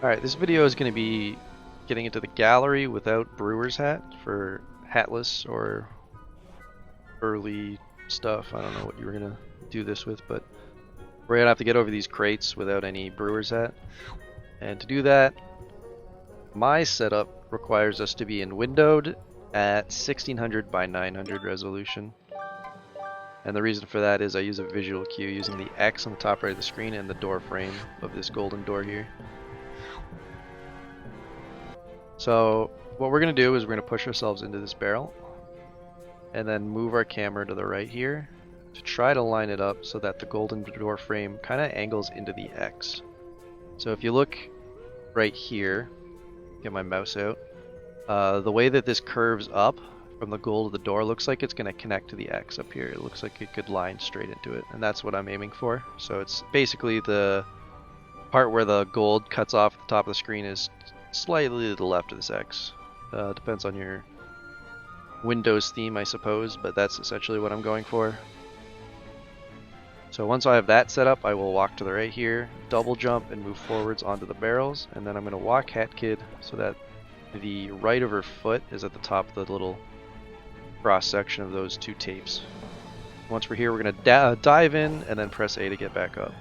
Alright, this video is going to be getting into the gallery without Brewer's hat for hatless or early stuff. I don't know what you were going to do this with, but we're going to have to get over these crates without any Brewer's hat. And to do that, my setup requires us to be in windowed at 1600 by 900 resolution. And the reason for that is I use a visual cue using the X on the top right of the screen and the door frame of this golden door here. So what we're going to do is we're going to push ourselves into this barrel and then move our camera to the right here to try to line it up so that the golden door frame kind of angles into the X. So if you look right here, get my mouse out, the way that this curves up from the gold of the door looks like it's going to connect to the X up here. It looks like it could line straight into it, and that's what I'm aiming for. So it's basically the part where the gold cuts off the top of the screen is slightly to the left of this X. Depends on your Windows theme, I suppose, but that's essentially what I'm going for. So once I have that set up, I will walk to the right here, double jump, and move forwards onto the barrels, and then I'm going to walk Hat Kid so that the right of her foot is at the top of the little cross section of those two tapes. Once we're here, we're going to dive in and then press A to get back up.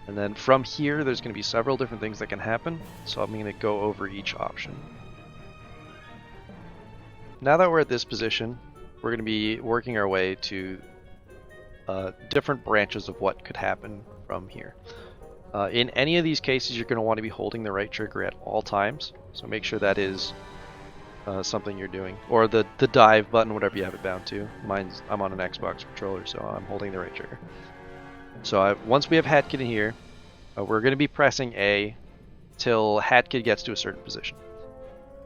And then from here, there's going to be several different things that can happen, so I'm going to go over each option. Now that we're at this position, we're going to be working our way to different branches of what could happen from here. In any of these cases, you're going to want to be holding the right trigger at all times, so make sure that is something you're doing. Or the dive button, whatever you have it bound to. I'm on an Xbox controller, so I'm holding the right trigger. So once we have Hat Kid in here, we're going to be pressing A till Hat Kid gets to a certain position.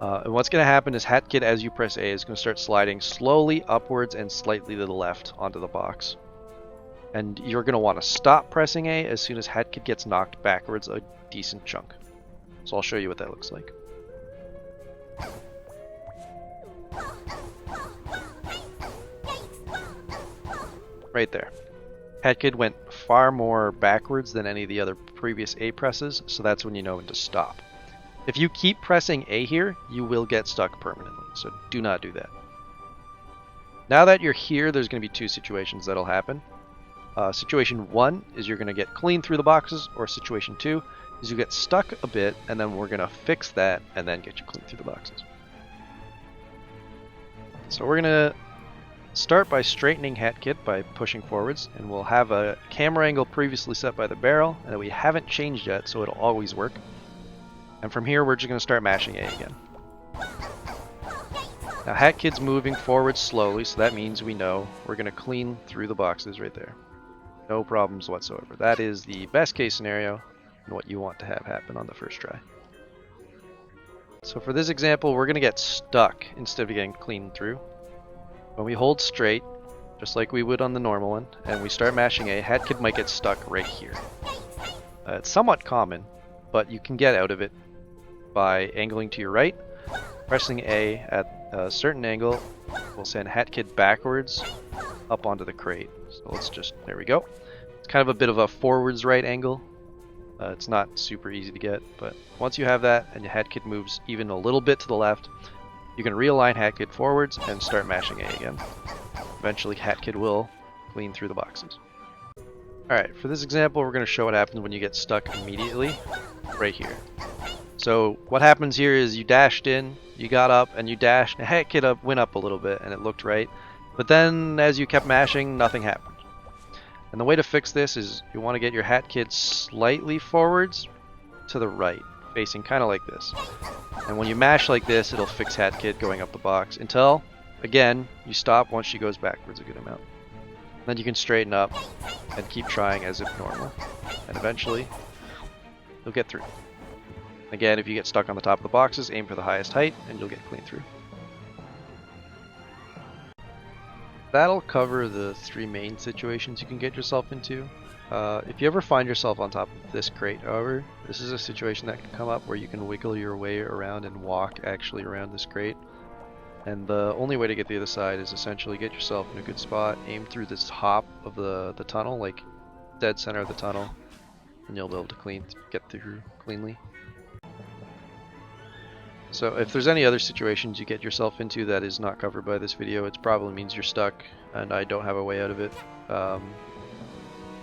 And what's going to happen is Hat Kid, as you press A, is going to start sliding slowly upwards and slightly to the left onto the box. And you're going to want to stop pressing A as soon as Hat Kid gets knocked backwards a decent chunk. So I'll show you what that looks like. Right there. Hat Kid went far more backwards than any of the other previous A presses, so that's when you know when to stop. If you keep pressing A here, you will get stuck permanently, so do not do that. Now that you're here, there's going to be two situations that'll happen. Situation 1 is you're going to get clean through the boxes, or situation 2 is you get stuck a bit, and then we're going to fix that and then get you clean through the boxes. So we're going to start by straightening Hat Kid by pushing forwards, and we'll have a camera angle previously set by the barrel and that we haven't changed yet, so it'll always work. And from here, we're just going to start mashing A again. Now Hat Kid's moving forward slowly, so that means we know we're going to clean through the boxes right there. No problems whatsoever. That is the best case scenario and what you want to have happen on the first try. So for this example, we're going to get stuck instead of getting clean through. When we hold straight, just like we would on the normal one, and we start mashing A, Hat Kid might get stuck right here. It's somewhat common, but you can get out of it by angling to your right. Pressing A at a certain angle will send Hat Kid backwards up onto the crate. So let's just, there we go. It's kind of a bit of a forwards right angle. It's not super easy to get, but once you have that and your Hat Kid moves even a little bit to the left, you can realign Hat Kid forwards and start mashing A again. Eventually Hat Kid will clean through the boxes. Alright, for this example we're going to show what happens when you get stuck immediately, right here. So what happens here is you dashed in, you got up, and you dashed, and Hat Kid went up a little bit and it looked right. But then as you kept mashing, nothing happened. And the way to fix this is you want to get your Hat Kid slightly forwards to the right, facing kind of like this. And when you mash like this, it'll fix Hat Kid going up the box until, again, you stop once she goes backwards a good amount. Then you can straighten up and keep trying as if normal. And eventually, you'll get through. Again, if you get stuck on the top of the boxes, aim for the highest height and you'll get clean through. That'll cover the three main situations you can get yourself into. If you ever find yourself on top of this crate, however, this is a situation that can come up where you can wiggle your way around and walk actually around this crate. And the only way to get the other side is essentially get yourself in a good spot, aim through this top of the tunnel, like dead center of the tunnel, and you'll be able to get through cleanly. So if there's any other situations you get yourself into that is not covered by this video, it probably means you're stuck and I don't have a way out of it.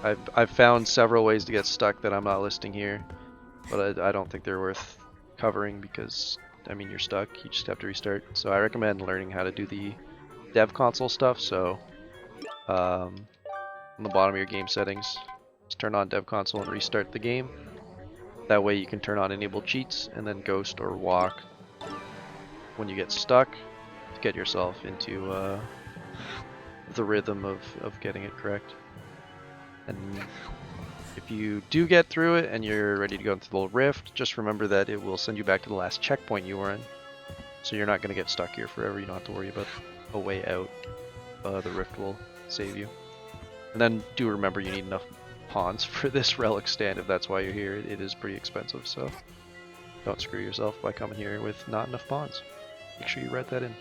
I've found several ways to get stuck that I'm not listing here, but I don't think they're worth covering because, I mean, you're stuck. You just have to restart. So I recommend learning how to do the dev console stuff. So on the bottom of your game settings, just turn on dev console and restart the game. That way you can turn on enable cheats and then ghost or walk when you get stuck to get yourself into the rhythm of getting it correct. And if you do get through it and you're ready to go into the little rift, just remember that it will send you back to the last checkpoint you were in. So you're not going to get stuck here forever. You don't have to worry about a way out. The rift will save you. And then do remember you need enough pawns for this relic stand if that's why you're here. It is pretty expensive, so don't screw yourself by coming here with not enough pawns. Make sure you write that in.